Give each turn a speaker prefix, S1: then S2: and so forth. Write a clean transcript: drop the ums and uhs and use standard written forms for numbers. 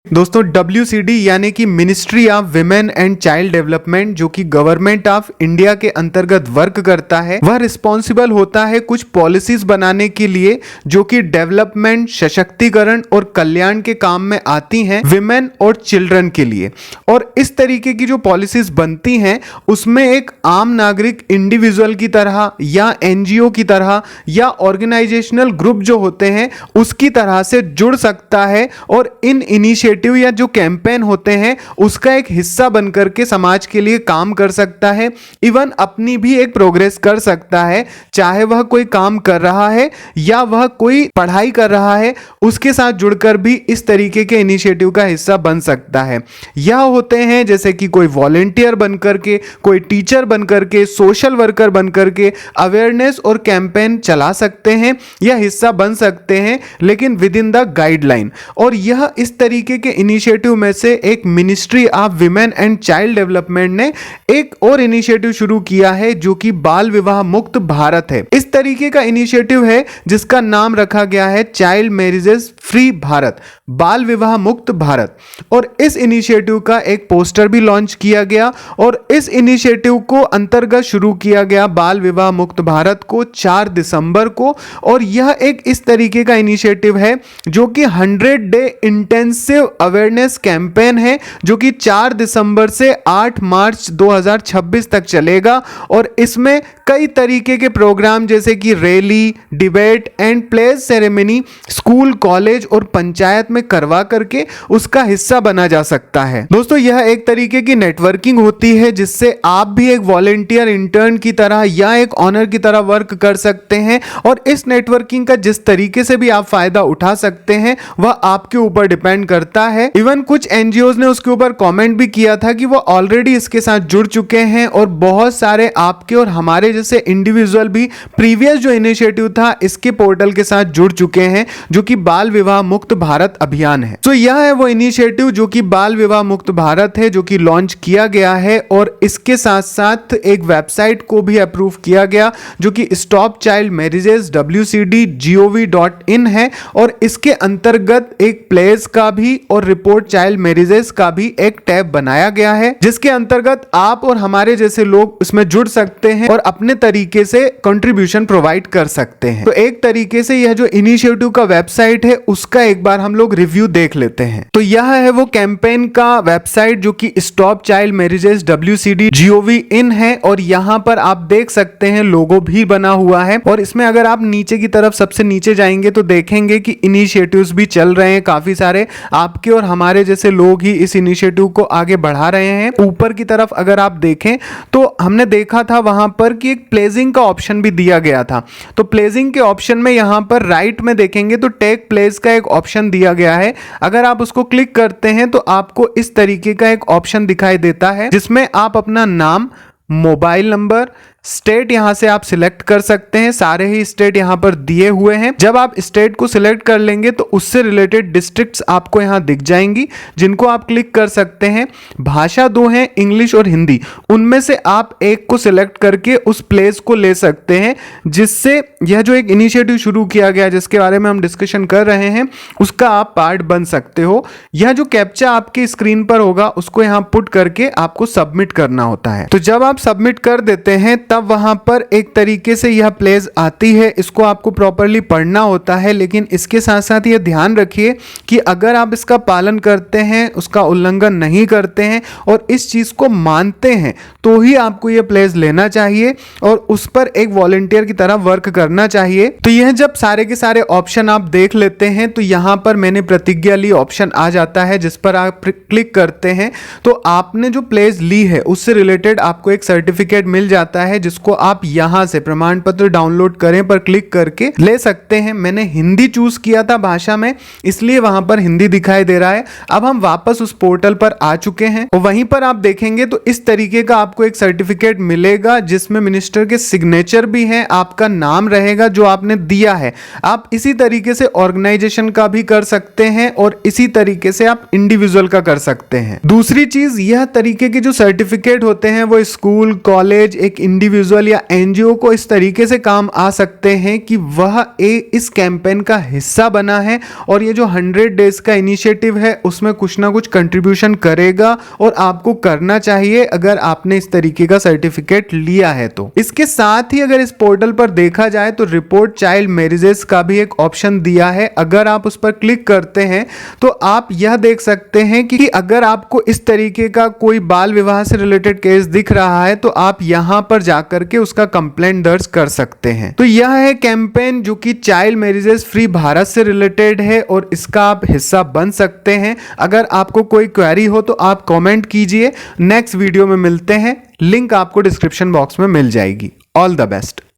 S1: दोस्तों WCD यानी कि ministry of women and child development जो कि गवर्नमेंट ऑफ इंडिया के अंतर्गत वर्क करता है, वह रिस्पॉन्सिबल होता है कुछ पॉलिसीज बनाने के लिए जो कि डेवलपमेंट, सशक्तिकरण और कल्याण के काम में आती हैं विमेन और चिल्ड्रन के लिए। और इस तरीके की जो पॉलिसीज बनती हैं उसमें एक आम नागरिक इंडिविजुअल की तरह या NGO की तरह या ऑर्गेनाइजेशनल ग्रुप जो होते हैं उसकी तरह से जुड़ सकता है और इन इनिशिएटिव या जो कैंपेन होते हैं उसका एक हिस्सा बनकर के समाज के लिए काम कर सकता है। इवन अपनी भी एक प्रोग्रेस कर सकता है, चाहे वह कोई काम कर रहा है या वह कोई पढ़ाई कर रहा है, उसके साथ जुड़कर भी इस तरीके के इनिशिएटिव का हिस्सा बन सकता है। यह होते हैं जैसे कि कोई वॉलेंटियर बनकर के, कोई टीचर बनकर के, सोशल वर्कर बनकर के अवेयरनेस और कैंपेन चला सकते हैं या हिस्सा बन सकते हैं, लेकिन विद इन द गाइडलाइन। और यह इस तरीके के इनिशिएटिव में से एक ministry of women and child development ने एक और इनिशिएटिव शुरू किया है जो कि बाल विवाह मुक्त भारत है। इस तरीके का इनिशिएटिव है जिसका नाम रखा गया है चाइल्ड मैरिजेस फ्री भारत, बाल विवाह मुक्त भारत। और इस इनिशिएटिव का एक पोस्टर भी लॉन्च किया गया और इस इनिशिएटिव को अंतर्गत शुरू किया गया बाल विवाह मुक्त भारत को 4 दिसंबर को। और यह एक इस तरीके का इनिशिएटिव है जो कि 100 डे इंटेंसिव अवेयरनेस कैंपेन है जो कि 4 दिसंबर से 8 मार्च 2026 तक चलेगा। और इसमें कई तरीके के प्रोग्राम जैसे कि rally, debate and pledge ceremony school, college और पंचायत में करवा करके उसका हिस्सा बना जा सकता है। दोस्तों, यह एक तरीके की नेटवर्किंग होती है जिससे आप भी एक वॉलेंटियर इंटर्न की तरह या एक ऑनर की तरह वर्क कर सकते हैं। और इस नेटवर्किंग का जिस तरीके से भी आप फायदा उठा सकते हैं वह आपके ऊपर डिपेंड करता है। इवन कुछ NGOs ने उसके ऊपर कमेंट भी किया था कि वो ऑलरेडी इसके साथ जुड़ चुके हैं और बहुत सारे आपके और हमारे जैसे इंडिविजुअल भी प्रीवियस जो इनिशिएटिव था इसके पोर्टल के साथ जुड़ चुके हैं जो कि बाल विवाह मुक्त भारत अभियान है। तो यह है वो इनिशिएटिव जो कि बाल विवाह मुक्त भारत है जो कि लॉन्च किया गया है। और इसके साथ साथ एक वेबसाइट को भी अप्रूव किया गया जो कि स्टॉप चाइल्ड मैरिजेस WCD.gov.in है। और इसके अंतर्गत एक प्लेस का भी और रिपोर्ट चाइल्ड मैरिजेस का भी एक टैब बनाया गया है जिसके अंतर्गत आप और हमारे जैसे लोग इसमें जुड़ सकते हैं और अपने तरीके से कंट्रीब्यूशन प्रोवाइड कर सकते हैं। तो एक तरीके से यह जो इनिशिएटिव का वेबसाइट है उसका एक बार हम लोग रिव्यू देख लेते हैं। तो यह है वो कैंपेन का वेबसाइट जो कि स्टॉप चाइल्ड मैरिजेस WCD.gov.in है। और यहां पर आप देख सकते हैं लोगो भी बना हुआ है। और इसमें अगर आप नीचे की तरफ सबसे नीचे जाएंगे तो देखेंगे कि इनिशिएटिव्स भी चल रहे हैं काफी सारे, आपके और हमारे जैसे लोग ही इस इनिशिएटिव को आगे बढ़ा रहे हैं। ऊपर की तरफ अगर आप देखें तो हमने देखा था वहां पर कि एक प्लेजिंग का ऑप्शन भी दिया गया था। तो प्लेजिंग के ऑप्शन में यहां पर राइट में देखेंगे तो टेक प्लेस का एक ऑप्शन दिया गया है। अगर आप उसको क्लिक करते हैं तो आपको इस तरीके का एक ऑप्शन दिखाई देता है जिसमें आप अपना नाम, मोबाइल नंबर, स्टेट यहां से आप सिलेक्ट कर सकते हैं। सारे ही स्टेट यहां पर दिए हुए हैं। जब आप स्टेट को सिलेक्ट कर लेंगे तो उससे रिलेटेड डिस्ट्रिक्ट्स आपको यहां दिख जाएंगी जिनको आप क्लिक कर सकते हैं। भाषा 2 हैं, इंग्लिश और हिंदी। उनमें से आप एक को सिलेक्ट करके उस प्लेस को ले सकते हैं जिससे यह जो एक इनिशिएटिव शुरू किया गया जिसके बारे में हम डिस्कशन कर रहे हैं उसका आप पार्ट बन सकते हो। यह जो कैप्चा आपकी स्क्रीन पर होगा उसको यहां पुट करके आपको सबमिट करना होता है। तो जब आप सबमिट कर देते हैं तब वहां पर एक तरीके से यह प्लेस आती है। इसको आपको प्रॉपर्ली पढ़ना होता है, लेकिन इसके साथ साथ यह ध्यान रखिए कि अगर आप इसका पालन करते हैं, उसका उल्लंघन नहीं करते हैं और इस चीज को मानते हैं तो ही आपको यह प्लेस लेना चाहिए और उस पर एक वॉलंटियर की तरह वर्क करना चाहिए। तो यह जब सारे के सारे ऑप्शन आप देख लेते हैं तो यहां पर मैंने प्रतिज्ञा ली ऑप्शन आ जाता है जिस पर आप क्लिक करते हैं तो आपने जो प्लेस ली है उससे रिलेटेड आपको एक सर्टिफिकेट मिल जाता है जिसको आप यहां से प्रमाण पत्र डाउनलोड करें पर क्लिक करके ले सकते हैं। मैंने हिंदी चूज किया था भाषा में, इसलिए वहां पर हिंदी दिखाई दे रहा है। अब हम वापस उस पोर्टल पर आ चुके हैं और वहीं पर आप देखेंगे तो इस तरीके का आपको एक सर्टिफिकेट मिलेगा जिसमें मिनिस्टर के सिग्नेचर भी है, आपका नाम रहेगा जो आपने दिया है। आप इसी तरीके से ऑर्गेनाइजेशन का भी कर सकते हैं और इसी तरीके से आप इंडिविजुअल का कर सकते हैं। दूसरी चीज, यह तरीके के जो सर्टिफिकेट होते हैं वो स्कूल, कॉलेज, एक इंडिविजुअल इंडिविजुअल या एनजीओ को इस तरीके से काम आ सकते हैं कि वह इस कैंपेन का हिस्सा बना है और ये जो 100 डेज का इनिशिएटिव है उसमें कुछ ना कुछ कंट्रीब्यूशन करेगा और आपको करना चाहिए अगर आपने इस तरीके का सर्टिफिकेट लिया है तो। इसके साथ ही अगर इस पोर्टल पर देखा जाए तो रिपोर्ट चाइल्ड मैरिजेस का भी एक ऑप्शन दिया है। अगर आप उस पर क्लिक करते हैं तो आप यह देख सकते हैं कि अगर आपको इस तरीके का कोई बाल विवाह से रिलेटेड केस दिख रहा है तो आप यहां पर जाकर के उसका कंप्लेंट दर्ज कर सकते हैं। तो यह है कैंपेन जो कि चाइल्ड मैरिजेस फ्री भारत से रिलेटेड है और इसका आप हिस्सा बन सकते हैं। अगर आपको कोई क्वेरी हो तो आप कमेंट कीजिए। नेक्स्ट वीडियो में मिलते हैं। लिंक आपको डिस्क्रिप्शन बॉक्स में मिल जाएगी। All the best.